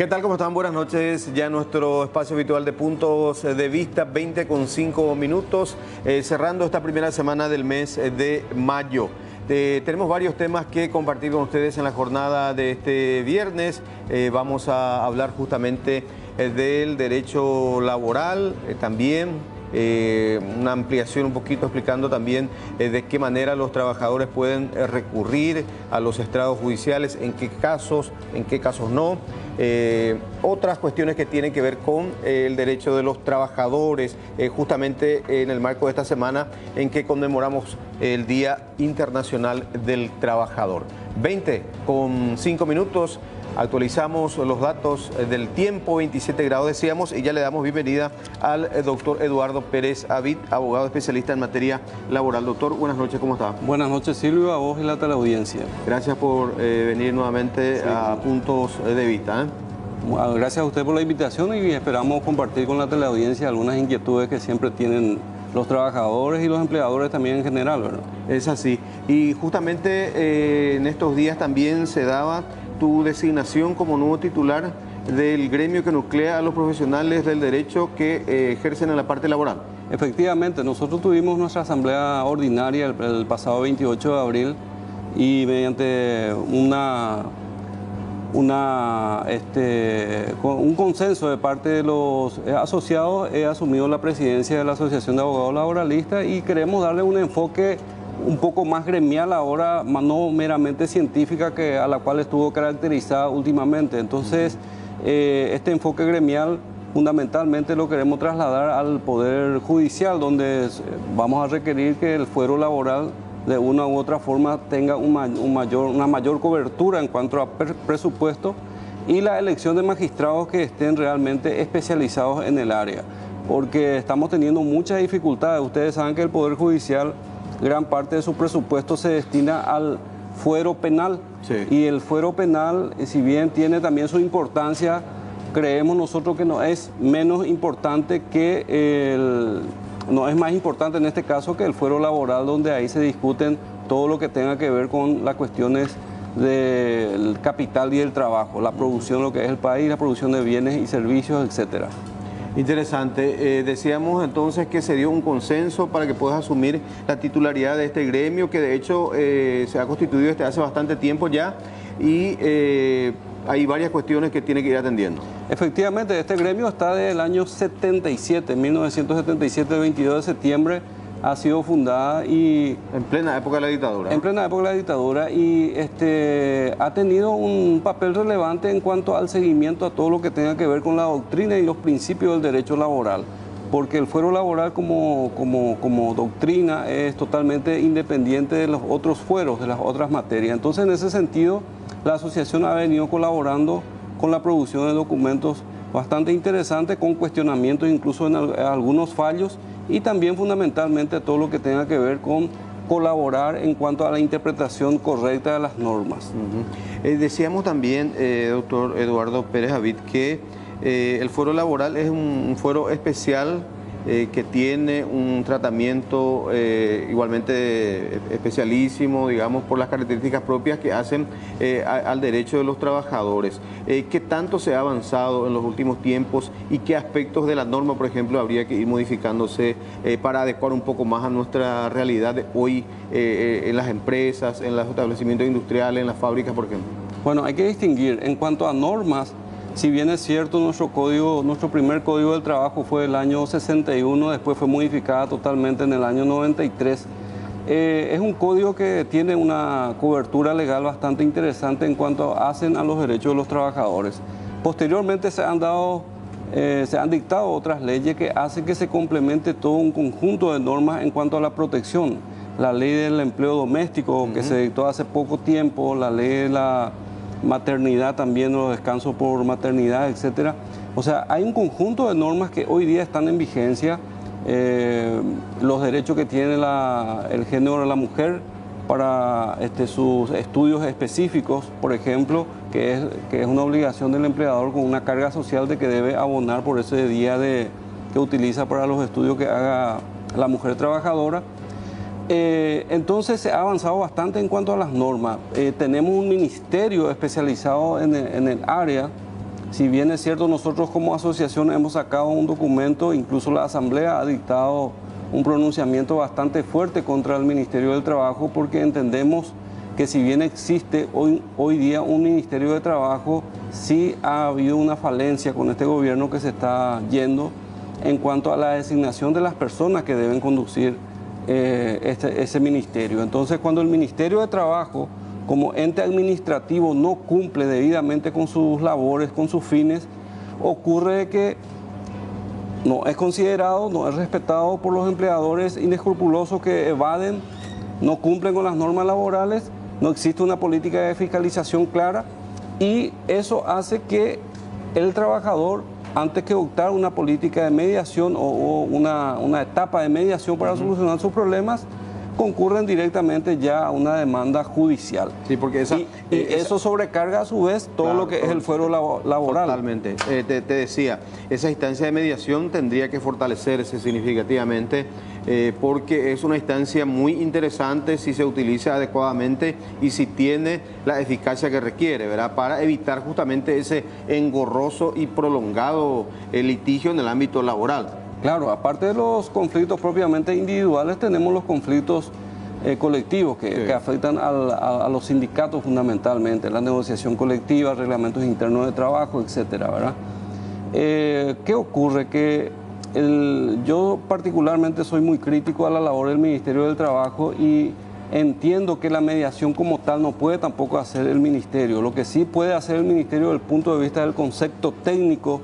¿Qué tal? ¿Cómo están? Buenas noches. Ya nuestro espacio habitual de puntos de vista, 20:05, cerrando esta primera semana del mes de mayo. Tenemos varios temas que compartir con ustedes en la jornada de este viernes. Vamos a hablar justamente del derecho laboral, también una ampliación un poquito explicando también de qué manera los trabajadores pueden recurrir a los estrados judiciales, en qué casos no. Otras cuestiones que tienen que ver con el derecho de los trabajadores, justamente en el marco de esta semana en que conmemoramos el Día Internacional del Trabajador. 20:05, actualizamos los datos del tiempo, 27 grados decíamos, y ya le damos bienvenida al doctor Eduardo Pérez Avid, abogado especialista en materia laboral. Doctor, buenas noches, ¿cómo está? Buenas noches, Silvio, a vos y la teleaudiencia. Gracias por venir nuevamente a Puntos de Vista. Gracias a usted por la invitación y esperamos compartir con la teleaudiencia algunas inquietudes que siempre tienen los trabajadores y los empleadores también en general, ¿verdad? Es así. Y justamente en estos días también se daba tu designación como nuevo titular del gremio que nuclea a los profesionales del derecho que ejercen en la parte laboral. Efectivamente, nosotros tuvimos nuestra asamblea ordinaria el pasado 28 de abril y mediante un consenso de parte de los asociados he asumido la presidencia de la Asociación de Abogados Laboralistas y queremos darle un enfoque un poco más gremial ahora, no meramente científica, a la cual estuvo caracterizada últimamente. Entonces, este enfoque gremial fundamentalmente lo queremos trasladar al Poder Judicial, donde vamos a requerir que el fuero laboral de una u otra forma tenga una mayor cobertura en cuanto a presupuesto y la elección de magistrados que estén realmente especializados en el área, porque estamos teniendo muchas dificultades. Ustedes saben que el Poder Judicial, gran parte de su presupuesto se destina al fuero penal. Sí. Y el fuero penal, si bien tiene también su importancia, creemos nosotros que no es menos importante no es más importante en este caso que el fuero laboral, donde ahí se discuten todo lo que tenga que ver con las cuestiones del capital y del trabajo, la producción, lo que es el país, la producción de bienes y servicios, etcétera. Interesante. Decíamos entonces que se dio un consenso para que puedas asumir la titularidad de este gremio, que de hecho se ha constituido desde hace bastante tiempo ya y hay varias cuestiones que tiene que ir atendiendo. Efectivamente, este gremio está desde el año 77, 1977, el 22 de septiembre ha sido fundada y... En plena época de la dictadura. En plena época de la dictadura y ha tenido un papel relevante en cuanto al seguimiento a todo lo que tenga que ver con la doctrina y los principios del derecho laboral, porque el fuero laboral como doctrina es totalmente independiente de los otros fueros, de las otras materias. Entonces, en ese sentido, la asociación ha venido colaborando con la producción de documentos bastante interesantes, con cuestionamientos incluso en algunos fallos y también fundamentalmente todo lo que tenga que ver con colaborar en cuanto a la interpretación correcta de las normas. Decíamos también, doctor Eduardo Pérez Avid, que el fuero laboral es un fuero especial que tiene un tratamiento igualmente especialísimo, digamos, por las características propias que hacen al derecho de los trabajadores. ¿Qué tanto se ha avanzado en los últimos tiempos y qué aspectos de la norma, por ejemplo, habría que ir modificándose para adecuar un poco más a nuestra realidad de hoy en las empresas, en los establecimientos industriales, en las fábricas, por ejemplo? Bueno, hay que distinguir en cuanto a normas. Si bien es cierto, nuestro primer código del trabajo fue del año 61, después fue modificada totalmente en el año 93. Es un código que tiene una cobertura legal bastante interesante en cuanto hacen a los derechos de los trabajadores. Posteriormente se han dictado otras leyes que hacen que se complemente todo un conjunto de normas en cuanto a la protección. La ley del empleo doméstico que se dictó hace poco tiempo, la ley de la maternidad también, los descansos por maternidad, etcétera. O sea, hay un conjunto de normas que hoy día están en vigencia, los derechos que tiene el género de la mujer para sus estudios específicos, por ejemplo, que es una obligación del empleador con una carga social de que debe abonar por ese día que utiliza para los estudios que haga la mujer trabajadora. Entonces se ha avanzado bastante en cuanto a las normas. Tenemos un ministerio especializado en el área si bien es cierto, nosotros como asociación hemos sacado un documento, incluso la Asamblea ha dictado un pronunciamiento bastante fuerte contra el Ministerio del Trabajo, porque entendemos que si bien existe hoy día un Ministerio de Trabajo, sí ha habido una falencia con este gobierno que se está yendo en cuanto a la designación de las personas que deben conducir ese ministerio. Entonces, cuando el Ministerio de Trabajo, como ente administrativo, no cumple debidamente con sus labores, con sus fines, ocurre que no es considerado, no es respetado por los empleadores inescrupulosos que evaden, no cumplen con las normas laborales, no existe una política de fiscalización clara, y eso hace que el trabajador, antes que optar una política de mediación o una etapa de mediación para solucionar sus problemas, concurren directamente ya a una demanda judicial. Sí, porque eso sobrecarga a su vez todo, claro, lo que es el fuero laboral. Totalmente. Te decía, esa instancia de mediación tendría que fortalecerse significativamente porque es una instancia muy interesante si se utiliza adecuadamente y si tiene la eficacia que requiere, ¿verdad? Para evitar justamente ese engorroso y prolongado litigio en el ámbito laboral. Claro, aparte de los conflictos propiamente individuales, tenemos los conflictos colectivos que afectan a los sindicatos fundamentalmente, la negociación colectiva, reglamentos internos de trabajo, etcétera, ¿verdad? ¿Qué ocurre? Que yo particularmente soy muy crítico a la labor del Ministerio del Trabajo y entiendo que la mediación como tal no puede tampoco hacer el Ministerio. Lo que sí puede hacer el Ministerio desde el punto de vista del concepto técnico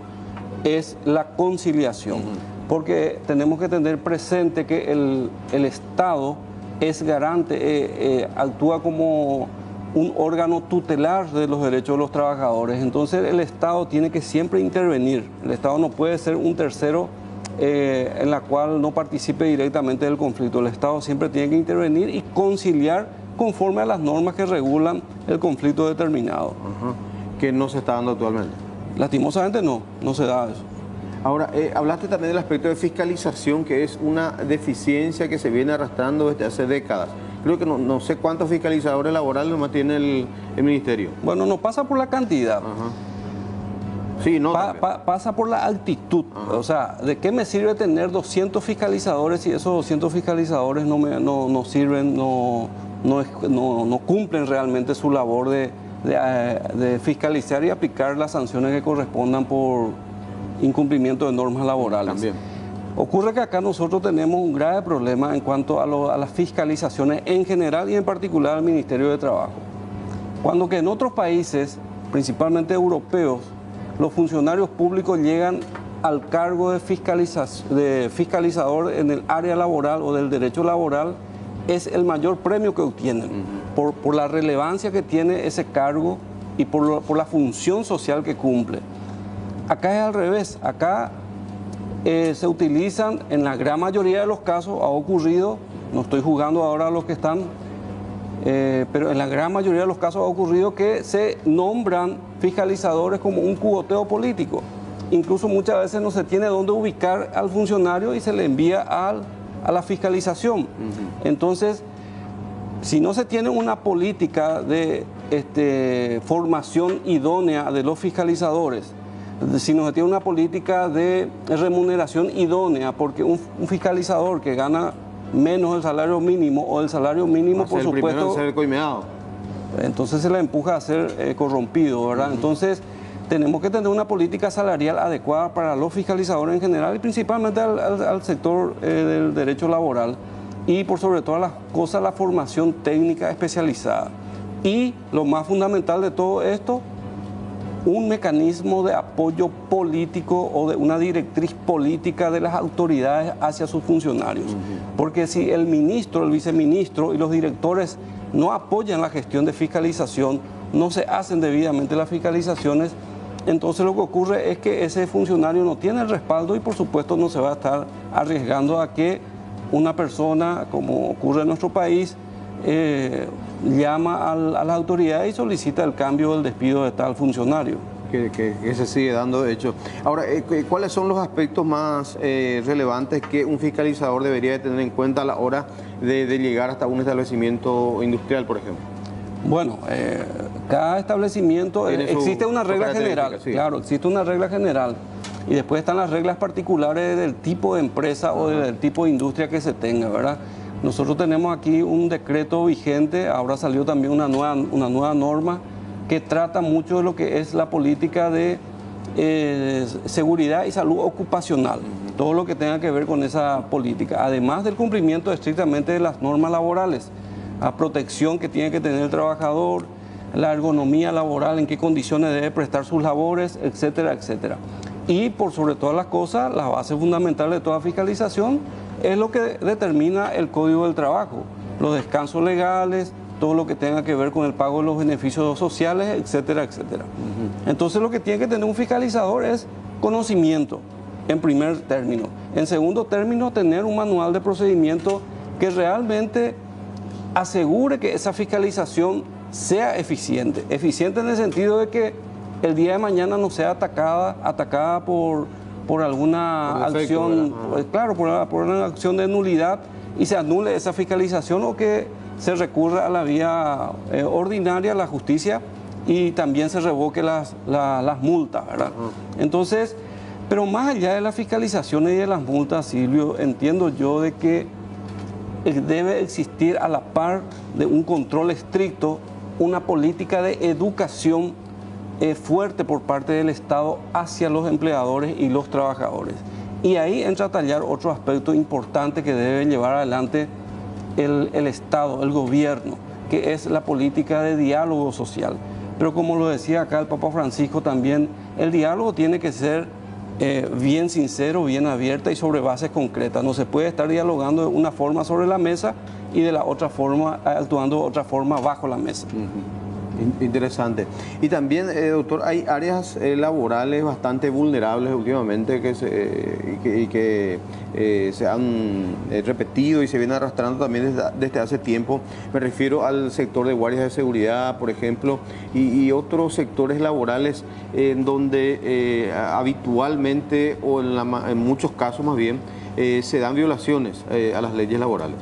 es la conciliación. Porque tenemos que tener presente que el Estado es garante, actúa como un órgano tutelar de los derechos de los trabajadores. Entonces el Estado tiene que siempre intervenir. El Estado no puede ser un tercero en la cual no participe directamente del conflicto. El Estado siempre tiene que intervenir y conciliar conforme a las normas que regulan el conflicto determinado. Que no se está dando actualmente. Lastimosamente no se da eso. Ahora, hablaste también del aspecto de fiscalización, que es una deficiencia que se viene arrastrando desde hace décadas. Creo que no sé cuántos fiscalizadores laborales nomás tiene el Ministerio. Bueno, no pasa por la cantidad. Sí, no. Pasa por la actitud. O sea, ¿de qué me sirve tener 200 fiscalizadores si esos 200 fiscalizadores no sirven, no cumplen realmente su labor de fiscalizar y aplicar las sanciones que correspondan por incumplimiento de normas laborales? También. Ocurre que acá nosotros tenemos un grave problema en cuanto a las fiscalizaciones en general y en particular al Ministerio de Trabajo. Cuando que en otros países, principalmente europeos, los funcionarios públicos llegan al cargo de fiscalizador en el área laboral o del derecho laboral, es el mayor premio que obtienen por la relevancia que tiene ese cargo y por la función social que cumple. Acá es al revés, acá se utilizan, en la gran mayoría de los casos ha ocurrido, no estoy juzgando ahora a los que están, pero en la gran mayoría de los casos ha ocurrido que se nombran fiscalizadores como un cugoteo político. Incluso muchas veces no se tiene dónde ubicar al funcionario y se le envía a la fiscalización. Entonces, si no se tiene una política de formación idónea de los fiscalizadores, si no se tiene una política de remuneración idónea, porque un fiscalizador que gana menos del salario mínimo o el salario mínimo, por supuesto, ser coimeado, entonces se le empuja a ser corrompido, ¿verdad? Entonces tenemos que tener una política salarial adecuada para los fiscalizadores en general y principalmente al sector del derecho laboral y por sobre todas las cosas la formación técnica especializada. Y lo más fundamental de todo esto, un mecanismo de apoyo político o de una directriz política de las autoridades hacia sus funcionarios. Porque si el ministro, el viceministro y los directores no apoyan la gestión de fiscalización, no se hacen debidamente las fiscalizaciones, entonces lo que ocurre es que ese funcionario no tiene el respaldo y por supuesto no se va a estar arriesgando a que una persona, como ocurre en nuestro país, llama a las autoridades y solicita el cambio o el despido de tal funcionario. Que se sigue dando, de hecho. Ahora, ¿cuáles son los aspectos más relevantes que un fiscalizador debería de tener en cuenta a la hora de llegar hasta un establecimiento industrial, por ejemplo? Bueno, cada establecimiento existe una regla general, sí. claro, existe una regla general y después están las reglas particulares del tipo de empresa o del tipo de industria que se tenga, ¿verdad? Nosotros tenemos aquí un decreto vigente, ahora salió también una nueva norma que trata mucho de lo que es la política de seguridad y salud ocupacional, todo lo que tenga que ver con esa política, además del cumplimiento estrictamente de las normas laborales, la protección que tiene que tener el trabajador, la ergonomía laboral, en qué condiciones debe prestar sus labores, etcétera, etcétera. Y por sobre todas las cosas, la base fundamental de toda fiscalización es lo que determina el Código del Trabajo, los descansos legales, todo lo que tenga que ver con el pago de los beneficios sociales, etcétera, etcétera. Entonces lo que tiene que tener un fiscalizador es conocimiento, en primer término. En segundo término, tener un manual de procedimiento que realmente asegure que esa fiscalización sea eficiente. Eficiente en el sentido de que el día de mañana no sea atacada por alguna acción, claro, por una acción de nulidad y se anule esa fiscalización o que se recurra a la vía ordinaria, a la justicia, y también se revoque las multas, ¿verdad? Entonces, pero más allá de las fiscalizaciones y de las multas, Silvio, entiendo yo de que debe existir a la par de un control estricto, una política de educación fuerte por parte del Estado hacia los empleadores y los trabajadores. Y ahí entra a tallar otro aspecto importante que debe llevar adelante el Estado, el gobierno, que es la política de diálogo social. Pero como lo decía acá el Papa Francisco también, el diálogo tiene que ser bien sincero, bien abierta y sobre bases concretas. No se puede estar dialogando de una forma sobre la mesa y de la otra forma, actuando de otra forma bajo la mesa. Interesante. Y también, doctor, hay áreas laborales bastante vulnerables últimamente que se han repetido y se vienen arrastrando también desde hace tiempo. Me refiero al sector de guardias de seguridad, por ejemplo, y otros sectores laborales en donde habitualmente, o en muchos casos más bien, se dan violaciones a las leyes laborales.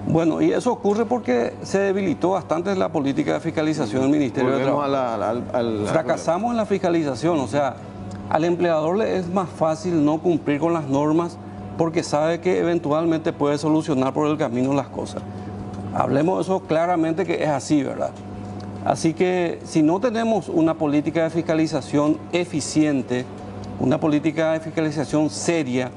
Bueno, y eso ocurre porque se debilitó bastante la política de fiscalización del Ministerio de Trabajo. Fracasamos en la fiscalización, o sea, al empleador le es más fácil no cumplir con las normas porque sabe que eventualmente puede solucionar por el camino las cosas. Hablemos de eso claramente, que es así, ¿verdad? Así que si no tenemos una política de fiscalización eficiente, una política de fiscalización seria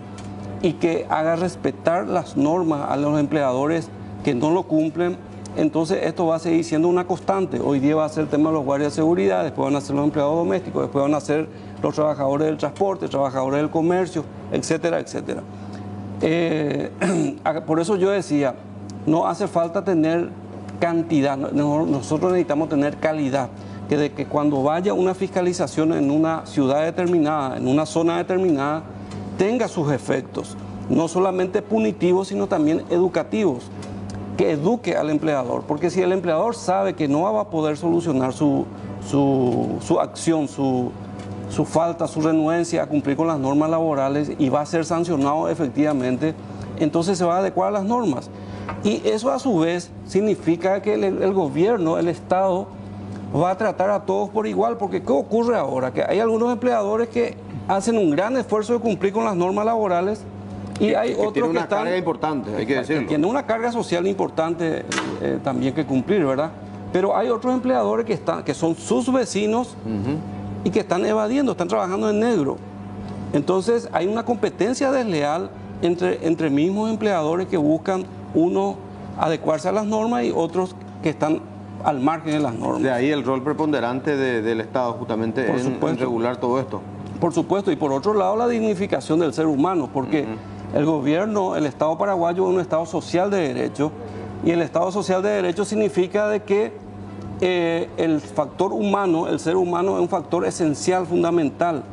y que haga respetar las normas a los empleadores que no lo cumplen, entonces esto va a seguir siendo una constante. Hoy día va a ser el tema de los guardias de seguridad, después van a ser los empleados domésticos, después van a ser los trabajadores del transporte, trabajadores del comercio, etcétera, etcétera. Por eso yo decía, no hace falta tener cantidad, nosotros necesitamos tener calidad, que de que cuando vaya una fiscalización en una ciudad determinada, en una zona determinada, tenga sus efectos, no solamente punitivos, sino también educativos, que eduque al empleador, porque si el empleador sabe que no va a poder solucionar su acción, su falta, su renuencia a cumplir con las normas laborales y va a ser sancionado efectivamente, entonces se va a adecuar a las normas. Y eso a su vez significa que el gobierno, el Estado, va a tratar a todos por igual, porque ¿qué ocurre ahora? Que hay algunos empleadores que hacen un gran esfuerzo de cumplir con las normas laborales y hay otros que tienen una carga importante, hay que decirlo. Tienen una carga social importante también que cumplir, ¿verdad? Pero hay otros empleadores que son sus vecinos y que están evadiendo, están trabajando en negro. Entonces hay una competencia desleal entre mismos empleadores que buscan, uno, adecuarse a las normas y otros que están al margen de las normas. De ahí el rol preponderante del Estado justamente en regular todo esto. Por supuesto, y por otro lado la dignificación del ser humano, porque el gobierno, el Estado paraguayo es un Estado social de derecho, y el Estado social de derecho significa de que el factor humano, el ser humano es un factor esencial, fundamental,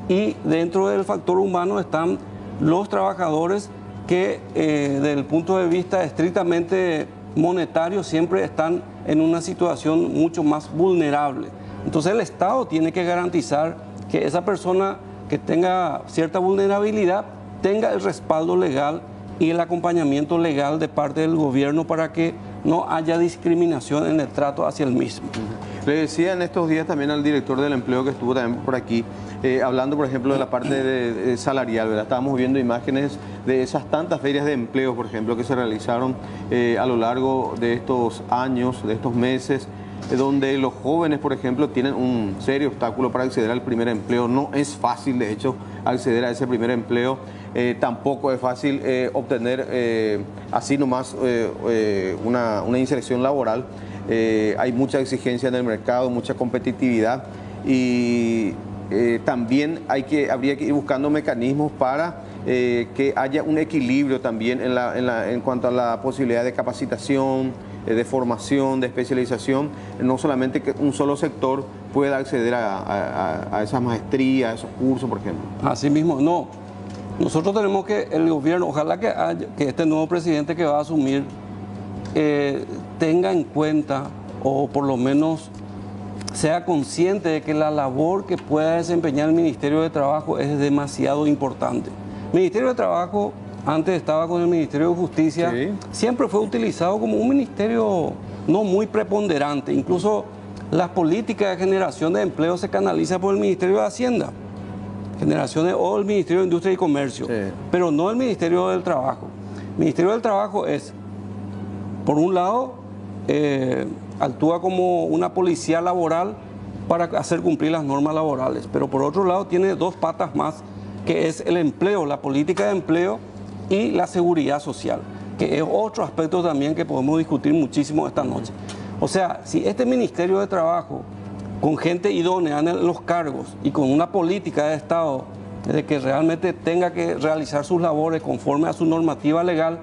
y dentro del factor humano están los trabajadores que desde el punto de vista estrictamente monetario siempre están en una situación mucho más vulnerable. Entonces el Estado tiene que garantizar que esa persona que tenga cierta vulnerabilidad tenga el respaldo legal y el acompañamiento legal de parte del gobierno para que no haya discriminación en el trato hacia el mismo. Le decía en estos días también al director del empleo que estuvo también por aquí, hablando por ejemplo de la parte de salarial, ¿verdad? Estábamos viendo imágenes de esas tantas ferias de empleo, por ejemplo, que se realizaron a lo largo de estos años, de estos meses, donde los jóvenes, por ejemplo, tienen un serio obstáculo para acceder al primer empleo. No es fácil, de hecho, acceder a ese primer empleo. Tampoco es fácil obtener así nomás una inserción laboral. Hay mucha exigencia en el mercado, mucha competitividad y también habría que ir buscando mecanismos para que haya un equilibrio también en cuanto a la posibilidad de capacitación, de formación, de especialización, no solamente que un solo sector pueda acceder a esas maestrías, a esos cursos, por ejemplo. Así mismo, no. Nosotros tenemos que el gobierno, ojalá que este nuevo presidente que va a asumir tenga en cuenta, o por lo menos sea consciente de que la labor que pueda desempeñar el Ministerio de Trabajo es demasiado importante. El Ministerio de Trabajo, antes estaba con el Ministerio de Justicia, sí, siempre fue utilizado como un ministerio no muy preponderante. Incluso las políticas de generación de empleo se canalizan por el Ministerio de Hacienda, o el Ministerio de Industria y Comercio, sí, pero no el Ministerio del Trabajo. El Ministerio del Trabajo es, por un lado, actúa como una policía laboral para hacer cumplir las normas laborales, pero por otro lado tiene dos patas más, que es el empleo, la política de empleo y la seguridad social, que es otro aspecto también que podemos discutir muchísimo esta noche. O sea, si este Ministerio de Trabajo, con gente idónea en los cargos y con una política de Estado de que realmente tenga que realizar sus labores conforme a su normativa legal,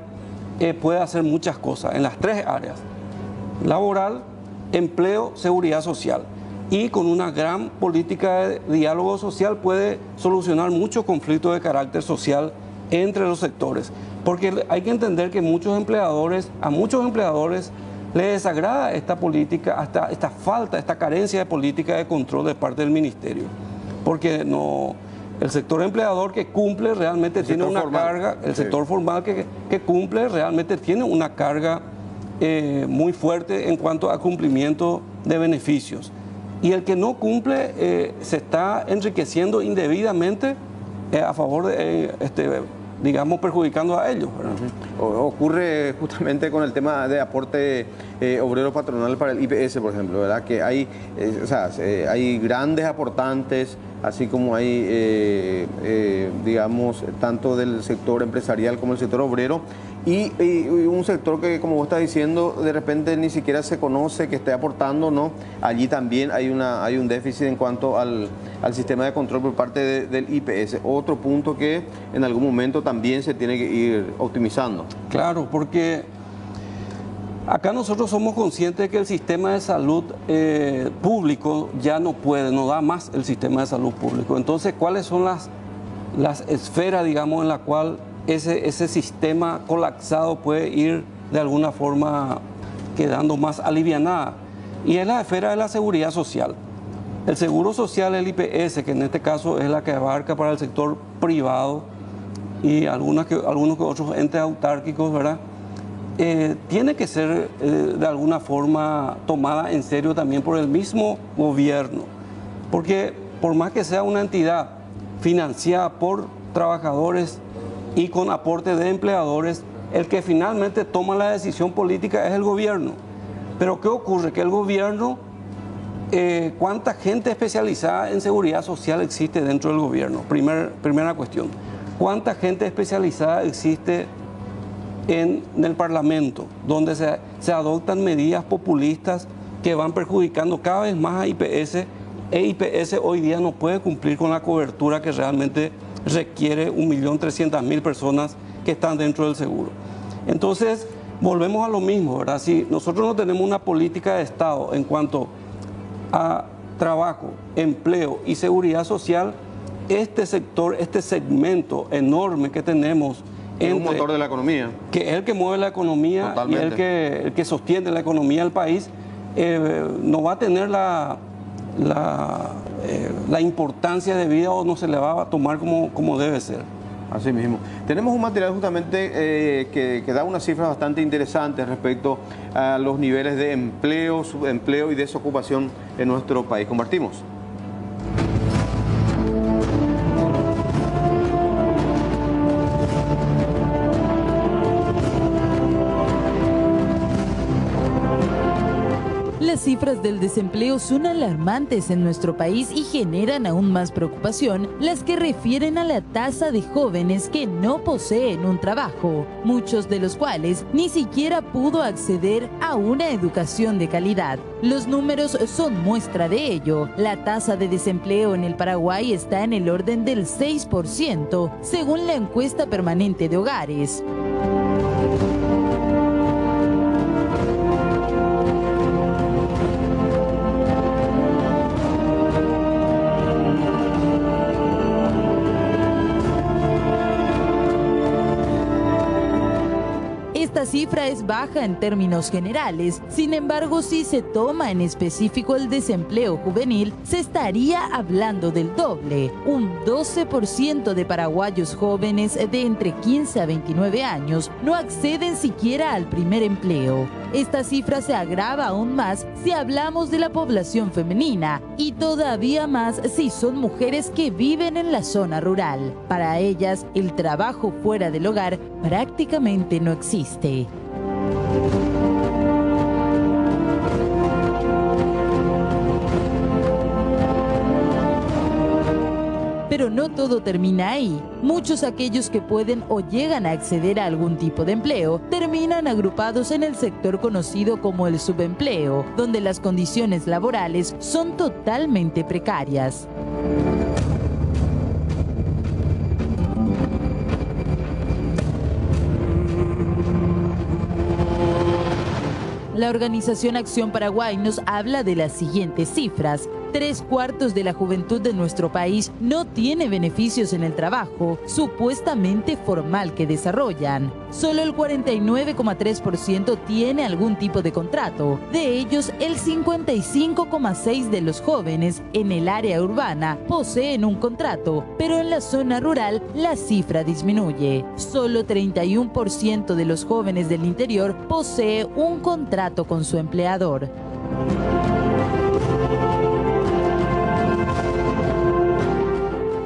puede hacer muchas cosas en las tres áreas: laboral, empleo, seguridad social. Y con una gran política de diálogo social puede solucionar muchos conflictos de carácter social entre los sectores. Porque hay que entender que a muchos empleadores les desagrada esta política, hasta esta falta, esta carencia de política de control de parte del ministerio. Porque el sector empleador que cumple realmente tiene una carga, el sector formal que cumple realmente tiene una carga muy fuerte en cuanto a cumplimiento de beneficios. Y el que no cumple se está enriqueciendo indebidamente a favor de, digamos, perjudicando a ellos, ¿verdad? Ocurre justamente con el tema de aporte obrero patronal para el IPS, por ejemplo, ¿verdad? Que hay, hay grandes aportantes, así como hay, digamos, tanto del sector empresarial como el sector obrero, y un sector que, como vos estás diciendo, de repente ni siquiera se conoce que esté aportando, ¿no? Allí también hay un déficit en cuanto al sistema de control por parte del IPS. Otro punto que en algún momento también se tiene que ir optimizando. Claro, porque acá nosotros somos conscientes de que el sistema de salud público ya no da más el sistema de salud público. Entonces, ¿cuáles son las esferas, digamos, en la cual ese sistema colapsado puede ir de alguna forma quedando más alivianada? Y es la esfera de la seguridad social. El seguro social, el IPS, que en este caso es la que abarca para el sector privado y algunos que otros entes autárquicos, ¿verdad? Tiene que ser de alguna forma tomada en serio también por el mismo gobierno, porque por más que sea una entidad financiada por trabajadores y con aporte de empleadores, el que finalmente toma la decisión política es el gobierno. Pero ¿qué ocurre? Que el gobierno, ¿cuánta gente especializada en seguridad social existe dentro del gobierno? Primera cuestión. ¿Cuánta gente especializada existe en el Parlamento, donde se adoptan medidas populistas que van perjudicando cada vez más a IPS? IPS hoy día no puede cumplir con la cobertura que realmente requiere 1.300.000 personas que están dentro del seguro. Entonces, volvemos a lo mismo, ¿verdad? Si nosotros no tenemos una política de Estado en cuanto a trabajo, empleo y seguridad social, este sector, este segmento enorme que tenemos, es un motor de la economía, que es el que mueve la economía. Totalmente. Y el que sostiene la economía del país, no va a tener la importancia debida, o no se le va a tomar como debe ser. Así mismo. Tenemos un material justamente que da unas cifras bastante interesantes respecto a los niveles de empleo, subempleo y desocupación en nuestro país. Compartimos. Las cifras del desempleo son alarmantes en nuestro país y generan aún más preocupación las que refieren a la tasa de jóvenes que no poseen un trabajo, muchos de los cuales ni siquiera pudo acceder a una educación de calidad. Los números son muestra de ello. La tasa de desempleo en el Paraguay está en el orden del 6%, según la encuesta permanente de hogares. Esta cifra es baja en términos generales, sin embargo, si se toma en específico el desempleo juvenil, se estaría hablando del doble. Un 12% de paraguayos jóvenes de entre 15 a 29 años no acceden siquiera al primer empleo. Esta cifra se agrava aún más si hablamos de la población femenina y todavía más si son mujeres que viven en la zona rural. Para ellas, el trabajo fuera del hogar prácticamente no existe. Pero no todo termina ahí. Muchos aquellos que pueden o llegan a acceder a algún tipo de empleo terminan agrupados en el sector conocido como el subempleo, donde las condiciones laborales son totalmente precarias. La organización Acción Paraguay nos habla de las siguientes cifras. 3/4 de la juventud de nuestro país no tiene beneficios en el trabajo supuestamente formal que desarrollan. Solo el 49,3% tiene algún tipo de contrato. De ellos, el 55,6% de los jóvenes en el área urbana poseen un contrato, pero en la zona rural la cifra disminuye. Solo 31% de los jóvenes del interior posee un contrato con su empleador.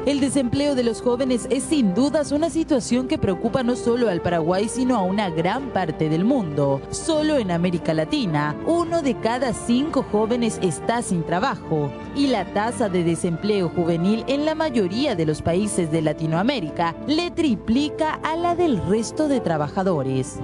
El desempleo de los jóvenes es sin dudas una situación que preocupa no solo al Paraguay, sino a una gran parte del mundo. Solo en América Latina, 1 de cada 5 jóvenes está sin trabajo. Y la tasa de desempleo juvenil en la mayoría de los países de Latinoamérica le triplica a la del resto de trabajadores.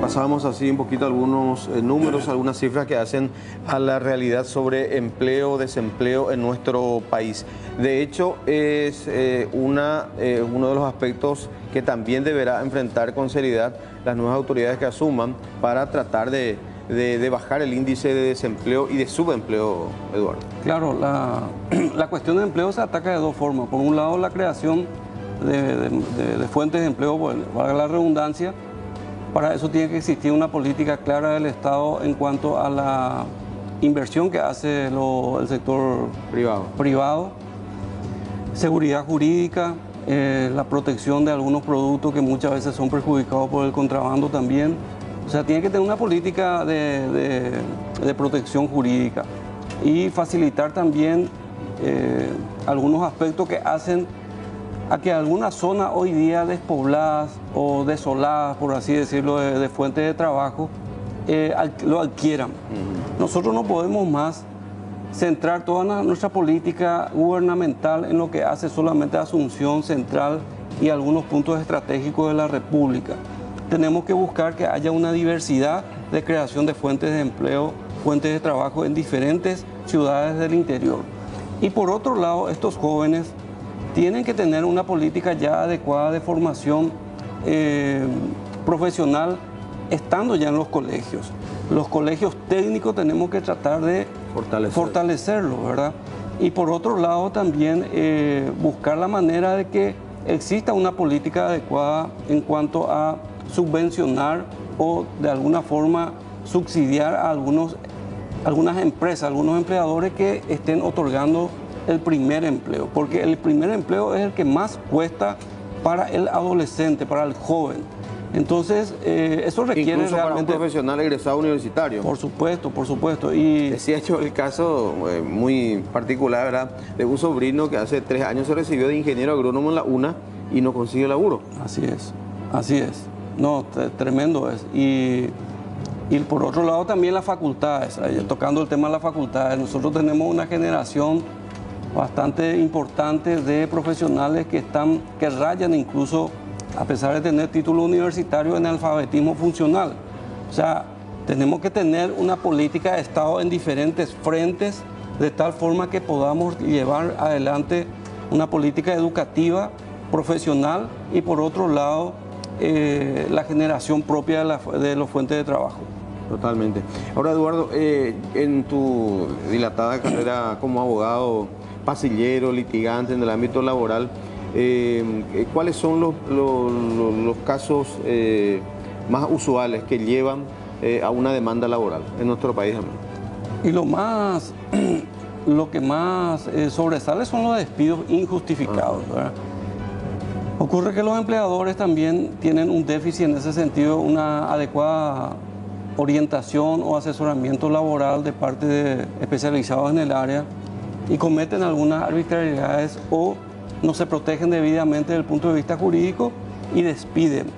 Pasábamos así un poquito algunos números, algunas cifras que hacen a la realidad sobre empleo, desempleo en nuestro país. De hecho, es uno de los aspectos que también deberá enfrentar con seriedad las nuevas autoridades que asuman para tratar de bajar el índice de desempleo y de subempleo, Eduardo. Claro, la cuestión de empleo se ataca de dos formas. Por un lado, la creación de fuentes de empleo, valga la redundancia. Para eso tiene que existir una política clara del Estado en cuanto a la inversión que hace el sector privado, seguridad jurídica, la protección de algunos productos que muchas veces son perjudicados por el contrabando también. O sea, tiene que tener una política de protección jurídica y facilitar también algunos aspectos que hacen a que algunas zonas hoy día despobladas o desoladas, por así decirlo, de fuentes de trabajo, lo adquieran. Nosotros no podemos más centrar toda nuestra política gubernamental en lo que hace solamente Asunción Central y algunos puntos estratégicos de la República. Tenemos que buscar que haya una diversidad de creación de fuentes de empleo, fuentes de trabajo en diferentes ciudades del interior. Y por otro lado, estos jóvenes tienen que tener una política ya adecuada de formación profesional estando ya en los colegios. Los colegios técnicos tenemos que tratar de fortalecerlo, ¿verdad? Y por otro lado también buscar la manera de que exista una política adecuada en cuanto a subvencionar o de alguna forma subsidiar a algunas empresas, algunos empleadores que estén otorgando el primer empleo, porque el primer empleo es el que más cuesta para el adolescente, para el joven. Entonces, eso requiere incluso realmente... para un profesional egresado universitario. Por supuesto, por supuesto. Y se ha hecho el caso muy particular, ¿verdad?, de un sobrino que hace 3 años se recibió de ingeniero agrónomo en la UNA y no consigue laburo. Así es, así es. No, tremendo es. Y por otro lado también las facultades, tocando el tema de las facultades, nosotros tenemos una generación bastante importante de profesionales que rayan incluso, a pesar de tener título universitario, en alfabetismo funcional. O sea, tenemos que tener una política de Estado en diferentes frentes, de tal forma que podamos llevar adelante una política educativa, profesional y por otro lado la generación propia de las fuentes de trabajo. Totalmente. Ahora, Eduardo, en tu dilatada carrera como abogado, pasillero, litigante en el ámbito laboral, ¿cuáles son los casos más usuales que llevan a una demanda laboral en nuestro país? Y lo que más sobresale son los despidos injustificados, ¿verdad? Ocurre que los empleadores también tienen un déficit en ese sentido, una adecuada orientación o asesoramiento laboral de parte de especializados en el área y cometen algunas arbitrariedades o no se protegen debidamente desde el punto de vista jurídico y despiden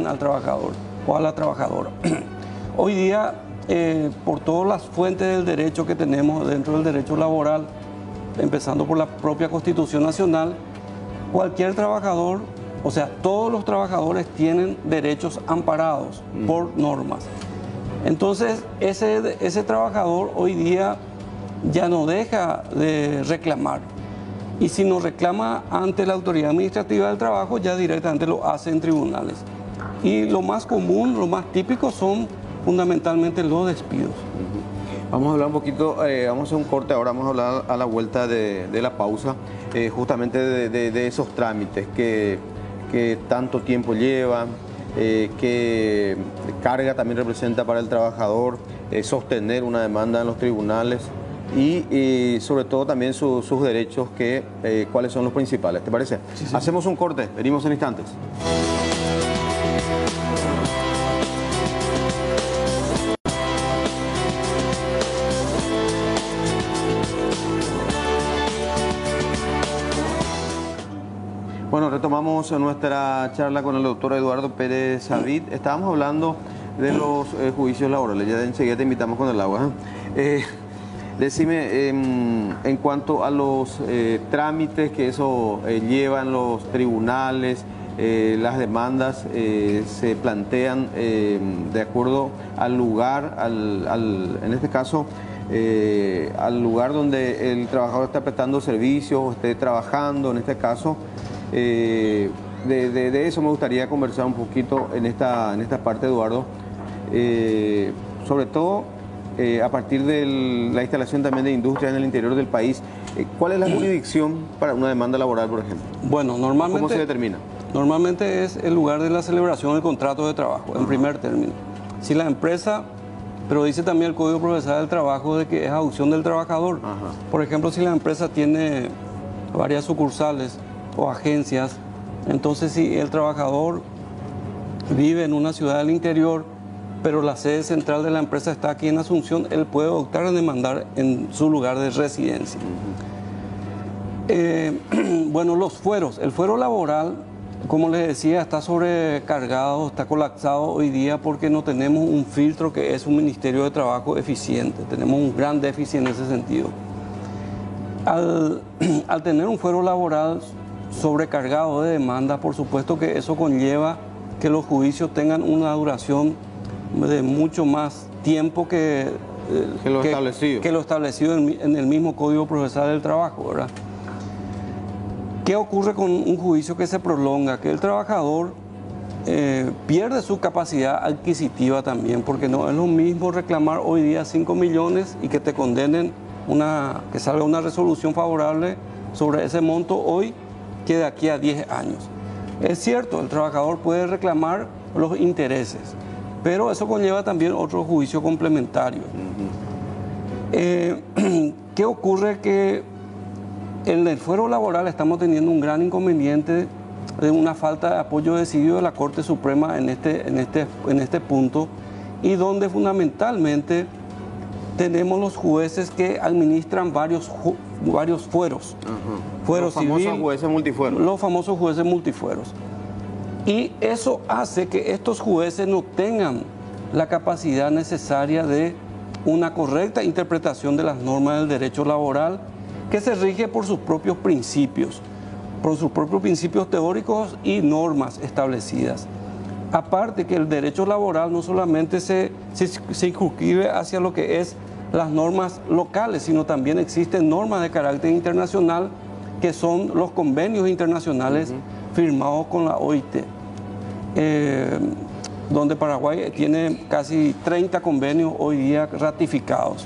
al trabajador o a la trabajadora. Hoy día, por todas las fuentes del derecho que tenemos dentro del derecho laboral, empezando por la propia Constitución Nacional, cualquier trabajador, o sea, todos los trabajadores tienen derechos amparados por normas. Entonces, ese trabajador hoy día ya no deja de reclamar. Y si no reclama ante la autoridad administrativa del trabajo, ya directamente lo hace en tribunales. Y lo más común, lo más típico son fundamentalmente los despidos. Vamos a hablar un poquito, vamos a hacer un corte ahora, vamos a hablar a la vuelta de la pausa, justamente de esos trámites que tanto tiempo llevan, qué carga también representa para el trabajador sostener una demanda en los tribunales y sobre todo también sus derechos, cuáles son los principales. ¿Te parece? Sí, sí. Hacemos un corte, venimos en instantes. Bueno, retomamos nuestra charla con el doctor Eduardo Pérez Savid. Estábamos hablando de los juicios laborales. Ya enseguida te invitamos con el agua. Decime, en cuanto a los trámites que eso llevan los tribunales, las demandas se plantean de acuerdo al lugar, en este caso, al lugar donde el trabajador está prestando servicios o esté trabajando, en este caso. De eso me gustaría conversar un poquito en esta parte, Eduardo, sobre todo a partir de la instalación también de industrias en el interior del país. ¿Cuál es la jurisdicción para una demanda laboral, por ejemplo? Bueno, normalmente... ¿Cómo se determina? Normalmente es el lugar de la celebración del contrato de trabajo, en primer término. Si la empresa, pero dice también el Código Procesal del Trabajo de que es adopción del trabajador. Ajá. Por ejemplo, si la empresa tiene varias sucursales o agencias, entonces si el trabajador vive en una ciudad del interior, pero la sede central de la empresa está aquí en Asunción, él puede optar a demandar en su lugar de residencia. Bueno, los fueros. El fuero laboral, como les decía, está sobrecargado, está colapsado hoy día porque no tenemos un filtro que es un Ministerio de Trabajo eficiente. Tenemos un gran déficit en ese sentido. Al tener un fuero laboral sobrecargado de demanda, por supuesto que eso conlleva que los juicios tengan una duración de mucho más tiempo que lo establecido en el mismo Código Procesal del Trabajo, ¿verdad? ¿Qué ocurre con un juicio que se prolonga? Que el trabajador pierde su capacidad adquisitiva también, porque no es lo mismo reclamar hoy día 5 millones y que te condenen, que salga una resolución favorable sobre ese monto hoy, que de aquí a 10 años. Es cierto, el trabajador puede reclamar los intereses, pero eso conlleva también otro juicio complementario. ¿Qué ocurre? Que en el fuero laboral estamos teniendo un gran inconveniente de una falta de apoyo decidido de la Corte Suprema en este punto, y donde fundamentalmente tenemos los jueces que administran varios fueros. Fuero civil, los famosos jueces multifueros. Los famosos jueces multifueros. Y eso hace que estos jueces no tengan la capacidad necesaria de una correcta interpretación de las normas del derecho laboral, que se rige por sus propios principios teóricos y normas establecidas. Aparte que el derecho laboral no solamente se circunscribe hacia lo que es las normas locales, sino también existen normas de carácter internacional, que son los convenios internacionales firmados con la OIT, donde Paraguay tiene casi 30 convenios hoy día ratificados.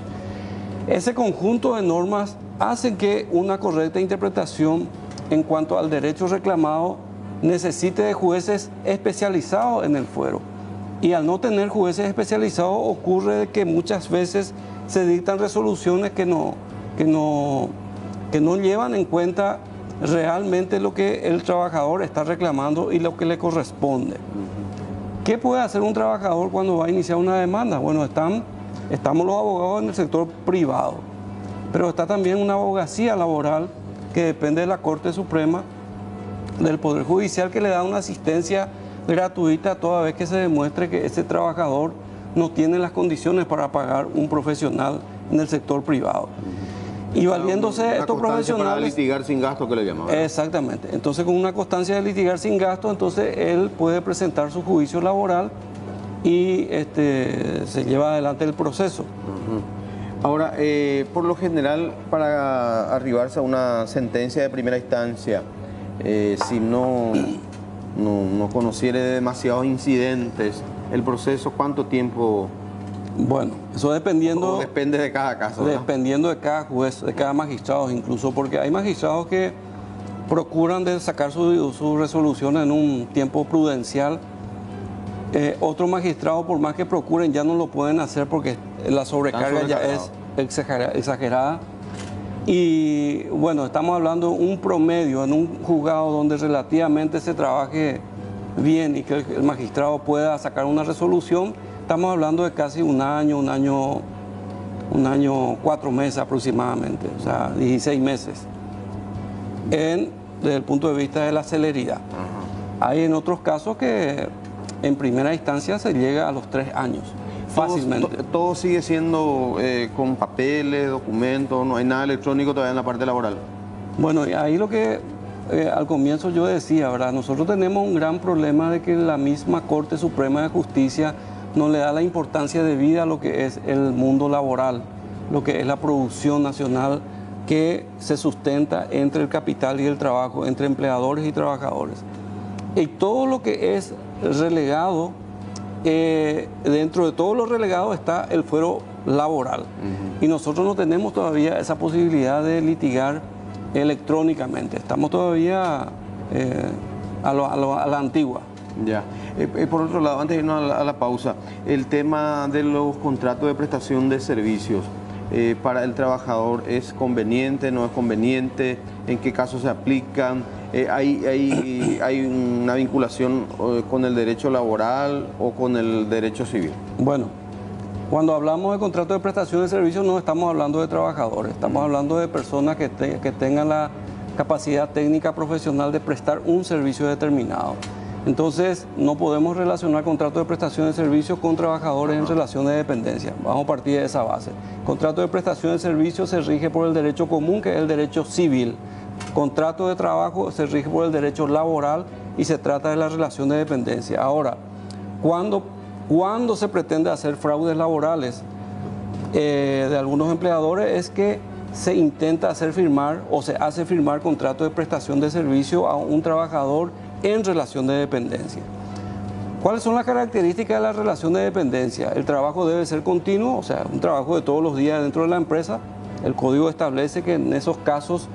Ese conjunto de normas hace que una correcta interpretación en cuanto al derecho reclamado necesite de jueces especializados en el fuero. Y al no tener jueces especializados, ocurre que muchas veces se dictan resoluciones que no llevan en cuenta realmente lo que el trabajador está reclamando y lo que le corresponde. ¿Qué puede hacer un trabajador cuando va a iniciar una demanda? Bueno, estamos los abogados en el sector privado, pero está también una abogacía laboral que depende de la Corte Suprema, del Poder Judicial, que le da una asistencia gratuita toda vez que se demuestre que ese trabajador no tiene las condiciones para pagar un profesional en el sector privado. Y valiéndose estos profesionales... Para litigar sin gasto, que le llaman. Exactamente. Entonces, con una constancia de litigar sin gasto, entonces él puede presentar su juicio laboral y se lleva adelante el proceso. Ahora, por lo general, para arribarse a una sentencia de primera instancia, si no conociere demasiados incidentes, el proceso, ¿cuánto tiempo? Bueno, eso dependiendo... depende de cada caso, ¿no? Dependiendo de cada juez, de cada magistrado incluso, porque hay magistrados que procuran de sacar su resolución en un tiempo prudencial. Otros magistrados, por más que procuren, ya no lo pueden hacer porque la sobrecarga ya es exagerada. Y bueno, estamos hablando de un promedio en un juzgado donde relativamente se trabaje bien y que el magistrado pueda sacar una resolución. Estamos hablando de casi un año, 4 meses aproximadamente, o sea, 16 meses, desde el punto de vista de la celeridad. Hay en otros casos que en primera instancia se llega a los 3 años, fácilmente. Todo sigue siendo con papeles, documentos, no hay nada electrónico todavía en la parte laboral. Bueno, y ahí lo que al comienzo yo decía, ¿verdad? Nosotros tenemos un gran problema de que la misma Corte Suprema de Justicia no le da la importancia debida a lo que es el mundo laboral, lo que es la producción nacional que se sustenta entre el capital y el trabajo, entre empleadores y trabajadores. Y todo lo que es relegado, dentro de todo lo relegado está el fuero laboral. Y nosotros no tenemos todavía esa posibilidad de litigar electrónicamente. Estamos todavía a la antigua. Ya. Por otro lado, antes de irnos a la pausa, el tema de los contratos de prestación de servicios para el trabajador, ¿es conveniente, no es conveniente? ¿En qué casos se aplican? ¿Hay una vinculación con el derecho laboral o con el derecho civil? Bueno, cuando hablamos de contrato de prestación de servicios no estamos hablando de trabajadores, estamos hablando de personas que tengan la capacidad técnica profesional de prestar un servicio determinado. Entonces, no podemos relacionar contrato de prestación de servicios con trabajadores en relación de dependencia. Vamos a partir de esa base. Contrato de prestación de servicios se rige por el derecho común, que es el derecho civil. Contrato de trabajo se rige por el derecho laboral y se trata de la relación de dependencia. Ahora, cuando se pretende hacer fraudes laborales de algunos empleadores es que se intenta hacer firmar o se hace firmar contrato de prestación de servicio a un trabajador en relación de dependencia. ¿Cuáles son las características de la relación de dependencia? El trabajo debe ser continuo, o sea, un trabajo de todos los días dentro de la empresa. El código establece que en esos casos,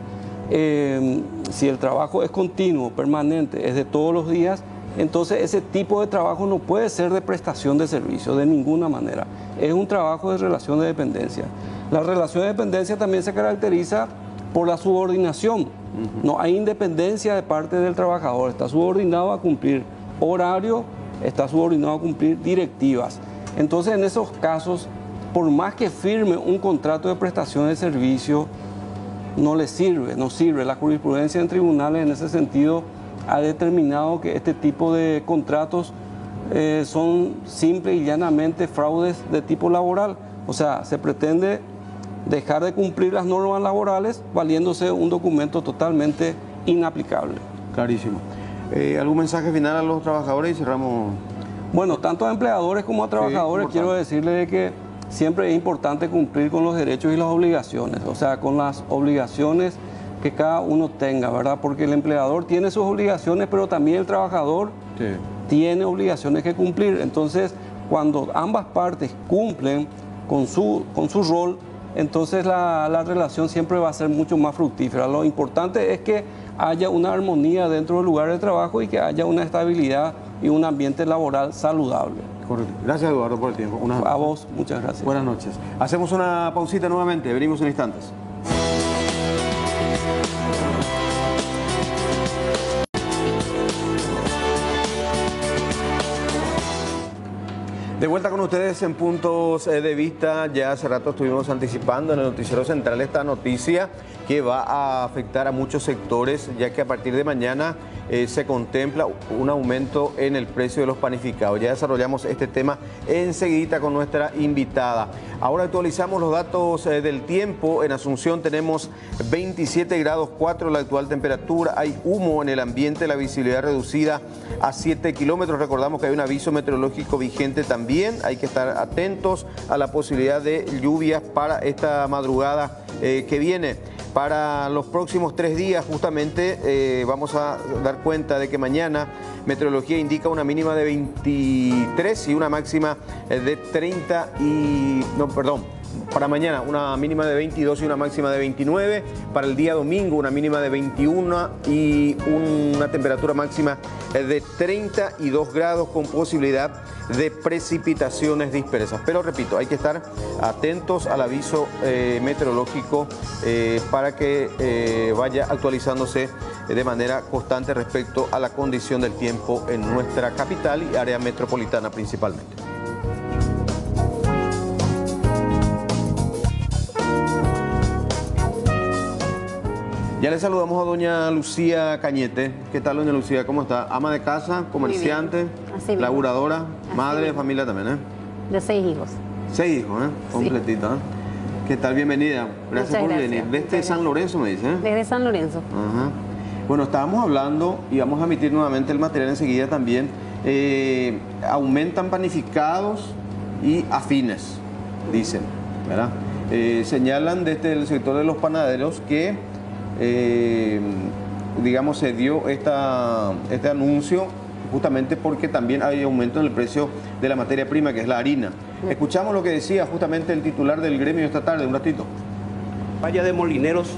si el trabajo es continuo, permanente, es de todos los días, Entonces ese tipo de trabajo no puede ser de prestación de servicio de ninguna manera. Es un trabajo de relación de dependencia. La relación de dependencia también se caracteriza por la subordinación. No hay independencia de parte del trabajador, está subordinado a cumplir horario, está subordinado a cumplir directivas. Entonces en esos casos, por más que firme un contrato de prestación de servicio, no le sirve, no sirve. La jurisprudencia en tribunales en ese sentido ha determinado que este tipo de contratos son simple y llanamente fraudes de tipo laboral. O sea, se pretende dejar de cumplir las normas laborales valiéndose de un documento totalmente inaplicable. Clarísimo. ¿Algún mensaje final a los trabajadores y cerramos? Bueno, tanto a empleadores como a trabajadores quiero decirles que siempre es importante cumplir con los derechos y las obligaciones, o sea, con las obligaciones que cada uno tenga, ¿verdad? Porque el empleador tiene sus obligaciones, pero también el trabajador tiene obligaciones que cumplir. Entonces, cuando ambas partes cumplen con su rol, entonces la relación siempre va a ser mucho más fructífera. Lo importante es que haya una armonía dentro del lugar de trabajo y que haya una estabilidad y un ambiente laboral saludable. Correcto. Gracias, Eduardo, por el tiempo. A vos, muchas gracias. Buenas noches. Hacemos una pausita nuevamente, venimos en instantes. De vuelta con ustedes en Puntos de Vista. Ya hace rato estuvimos anticipando en el noticiero central esta noticia que va a afectar a muchos sectores, ya que a partir de mañana se contempla un aumento en el precio de los panificados. Ya desarrollamos este tema enseguida con nuestra invitada. Ahora actualizamos los datos del tiempo. En Asunción tenemos 27 grados 4 la actual temperatura. Hay humo en el ambiente, la visibilidad reducida a 7 kilómetros. Recordamos que hay un aviso meteorológico vigente también. Hay que estar atentos a la posibilidad de lluvias para esta madrugada que viene. Para los próximos 3 días justamente vamos a dar cuenta de que mañana meteorología indica una mínima de 23 y una máxima de 30 y... no, perdón. Para mañana una mínima de 22 y una máxima de 29. Para el día domingo una mínima de 21 y una temperatura máxima de 32 grados con posibilidad de precipitaciones dispersas. Pero repito, hay que estar atentos al aviso meteorológico para que vaya actualizándose de manera constante respecto a la condición del tiempo en nuestra capital y área metropolitana principalmente. Ya le saludamos a doña Lucía Cañete. ¿Qué tal, doña Lucía? ¿Cómo está? Ama de casa, comerciante, laburadora, madre de familia también, ¿eh? De 6 hijos. 6 hijos, ¿eh? Completita, ¿eh? ¿Qué tal? Bienvenida. Gracias por venir. Desde San Lorenzo, me dice, ¿eh? Desde San Lorenzo. Ajá. Bueno, estábamos hablando y vamos a emitir nuevamente el material enseguida también. Aumentan panificados y afines, dicen, ¿verdad? Señalan desde el sector de los panaderos que digamos, se dio este anuncio justamente porque también hay aumento en el precio de la materia prima, que es la harina. Escuchamos lo que decía justamente el titular del gremio esta tarde, un ratito. Falla de Molineros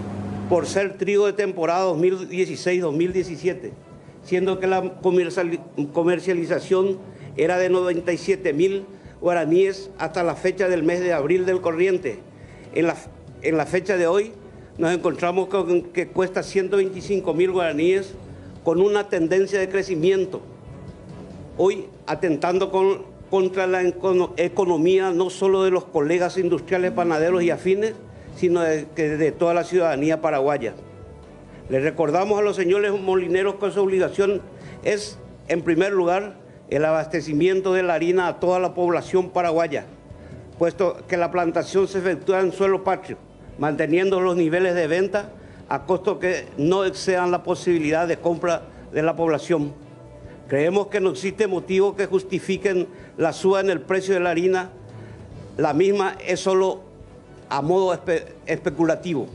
por ser trigo de temporada 2016-2017, siendo que la comercialización era de 97.000 guaraníes hasta la fecha del mes de abril del corriente. En la fecha de hoy nos encontramos con que cuesta 125.000 guaraníes con una tendencia de crecimiento. Hoy atentando contra la economía no solo de los colegas industriales, panaderos y afines, sino de toda la ciudadanía paraguaya. Les recordamos a los señores molineros que su obligación es, en primer lugar, el abastecimiento de la harina a toda la población paraguaya, puesto que la plantación se efectúa en suelo patrio, manteniendo los niveles de venta a costo que no excedan la posibilidad de compra de la población. Creemos que no existe motivo que justifiquen la suba en el precio de la harina. La misma es solo a modo especulativo.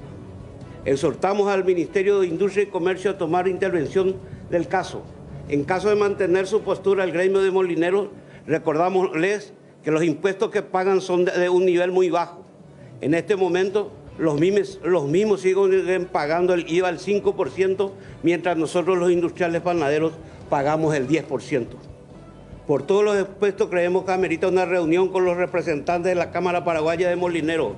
Exhortamos al Ministerio de Industria y Comercio a tomar intervención del caso. En caso de mantener su postura el gremio de molineros, recordámosles que los impuestos que pagan son de un nivel muy bajo. En este momento, los mismos siguen pagando el IVA al 5%, mientras nosotros los industriales panaderos pagamos el 10%. Por todos los expuestos, creemos que amerita una reunión con los representantes de la Cámara Paraguaya de Molineros,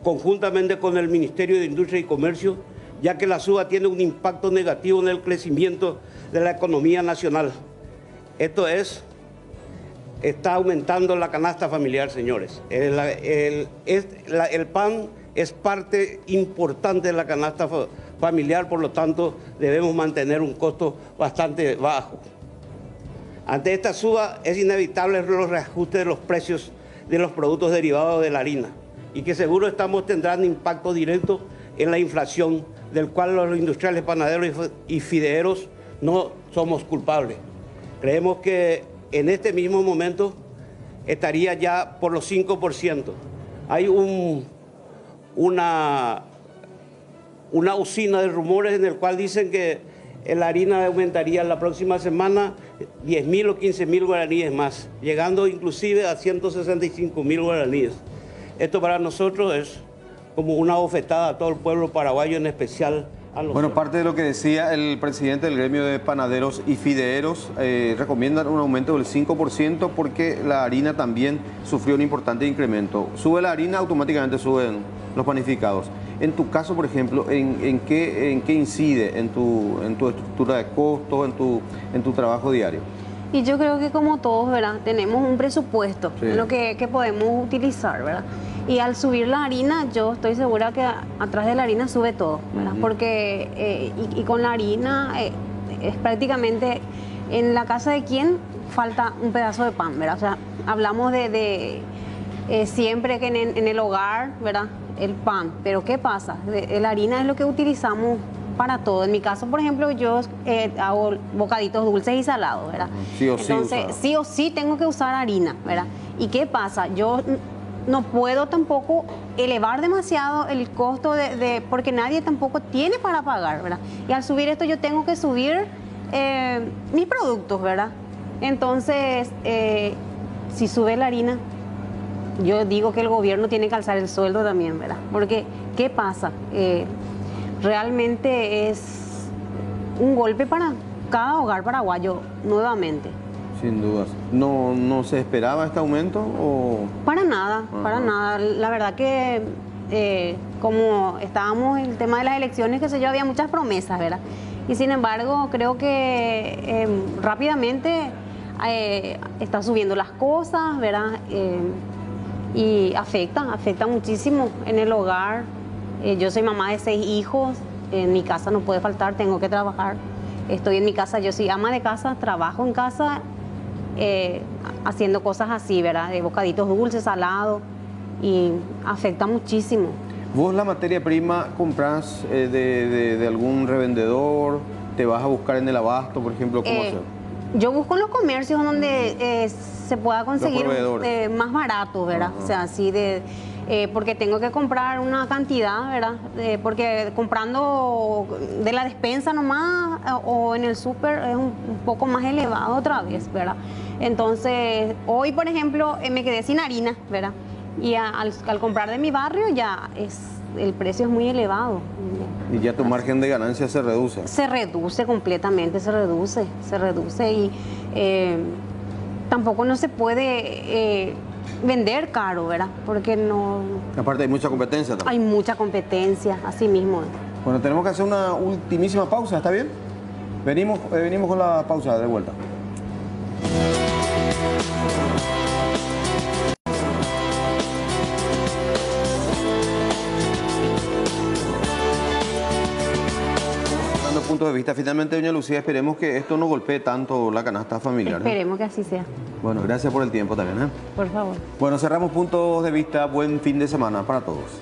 conjuntamente con el Ministerio de Industria y Comercio, ya que la suba tiene un impacto negativo en el crecimiento de la economía nacional. Esto está aumentando la canasta familiar, señores. El pan es parte importante de la canasta familiar, por lo tanto debemos mantener un costo bastante bajo. Ante esta suba es inevitable los reajustes de los precios de los productos derivados de la harina y que seguro tendrán impacto directo en la inflación, del cual los industriales panaderos y fideeros no somos culpables. Creemos que en este mismo momento estaría ya por los 5%. Hay una usina de rumores en el cual dicen que la harina aumentaría la próxima semana 10.000 o 15.000 guaraníes más, llegando inclusive a 165.000 guaraníes. Esto para nosotros es como una bofetada a todo el pueblo paraguayo, en especial a los... Bueno, parte de lo que decía el presidente del gremio de panaderos y fideeros, recomiendan un aumento del 5% porque la harina también sufrió un importante incremento. Sube la harina, automáticamente suben los panificados. En tu caso, por ejemplo, ¿en qué incide en tu estructura de costos, en tu trabajo diario? Y yo creo que como todos, ¿verdad? Tenemos un presupuesto, sí, en lo que podemos utilizar, ¿verdad? Y al subir la harina, yo estoy segura que atrás de la harina sube todo, ¿verdad? Porque y con la harina es prácticamente en la casa de quien falta un pedazo de pan, ¿verdad? O sea, hablamos de siempre que en el hogar, ¿verdad? El pan, pero ¿qué pasa? La harina es lo que utilizamos para todo. En mi caso, por ejemplo, yo hago bocaditos dulces y salados, ¿verdad? Sí o sí. Entonces, sí o sí tengo que usar harina, ¿verdad? ¿Y qué pasa? Yo no puedo tampoco elevar demasiado el costo porque nadie tampoco tiene para pagar, ¿verdad? Y al subir esto yo tengo que subir mis productos, ¿verdad? Entonces, si sube la harina, yo digo que el gobierno tiene que alzar el sueldo también, ¿verdad? Porque, ¿qué pasa? Realmente es un golpe para cada hogar paraguayo nuevamente. Sin dudas. ¿No se esperaba este aumento? ¿O? Para nada, para nada. La verdad que como estábamos en el tema de las elecciones, qué sé yo, había muchas promesas, ¿verdad? Y sin embargo, creo que rápidamente está subiendo las cosas, ¿verdad? Y afecta muchísimo en el hogar. Yo soy mamá de 6 hijos, en mi casa no puede faltar, tengo que trabajar. Estoy en mi casa, yo soy ama de casa, trabajo en casa, haciendo cosas así, ¿verdad? De bocaditos dulces, salados, y afecta muchísimo. ¿Vos la materia prima compras de algún revendedor? ¿Te vas a buscar en el abasto, por ejemplo? ¿Cómo hacer? Yo busco en los comercios donde se pueda conseguir más barato, ¿verdad? O sea, así porque tengo que comprar una cantidad, ¿verdad? Porque comprando de la despensa nomás o en el súper es un poco más elevado otra vez, ¿verdad? Entonces, hoy, por ejemplo, me quedé sin harina, ¿verdad? Y al comprar de mi barrio ya el precio es muy elevado. Y ya tu margen de ganancia se reduce. Se reduce completamente, se reduce y tampoco no se puede vender caro, ¿verdad? Porque no... Aparte hay mucha competencia también. Hay mucha competencia, así mismo. Bueno, tenemos que hacer una ultimísima pausa, ¿está bien? Venimos con la pausa de vuelta. Puntos de vista. Finalmente, doña Lucía, esperemos que esto no golpee tanto la canasta familiar. Esperemos que así sea. Bueno, gracias por el tiempo también. Por favor. Bueno, cerramos puntos de vista. Buen fin de semana para todos.